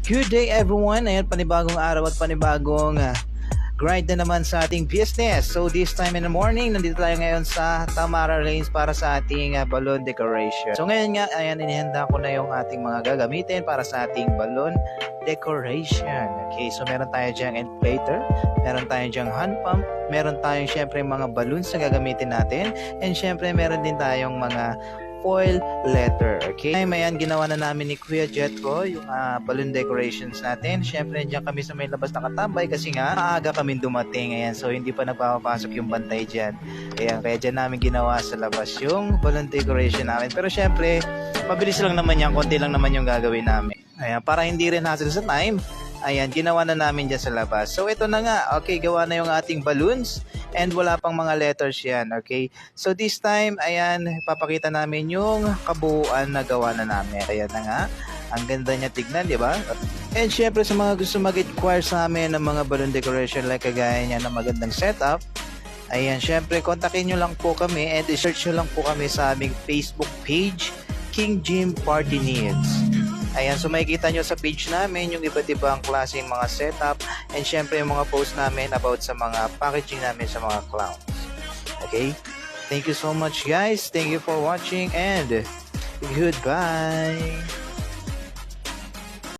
Good day everyone. Ayan, panibagong araw at panibagong grind na naman sa ating business. So this time in the morning, nandito tayo ngayon sa Tamara Lanes para sa ating balloon decoration. So ngayon nga, ayan, inihanda ko na yung ating mga gagamitin para sa ating balloon decoration. Okay, so meron tayo dyang inflator, meron tayo dyang hand pump, meron tayong syempre mga balloons na gagamitin natin, and syempre meron din tayong mga foil letter. Okay, ayan, ginawa na namin ni Kuya Jetro yung balloon decorations natin. Syempre diyan kami sa may labas nakatambay kasi nga maaga kami dumating. Ayan, so hindi pa nagpapasok yung bantay diyan. Ayan, kaya diyan namin ginawa sa labas yung balloon decoration namin. Pero syempre mabilis lang naman yan, konti lang naman yung gagawin namin. Ayan, para hindi rin hassle sa time, ayan, ginawa na namin dyan sa labas. So ito na nga, okay, gawa na yung ating balloons and wala pang mga letters yan, okay. So this time, ayan, papakita namin yung kabuuan na gawa na namin. Ayan na nga, ang ganda niya tignan, di ba? And syempre sa mga gusto mag-inquire sa amin ng mga balloon decoration like kagaya niya ng magandang setup, ayan, syempre kontakin nyo lang po kami and i-search nyo lang po kami sa aming Facebook page, King Jim Party Needs. Ayan, so makikita nyo sa page namin yung iba't ibang klaseng mga setup and syempre yung mga post namin about sa mga packaging namin sa mga clowns. Okay? Thank you so much guys. Thank you for watching and goodbye.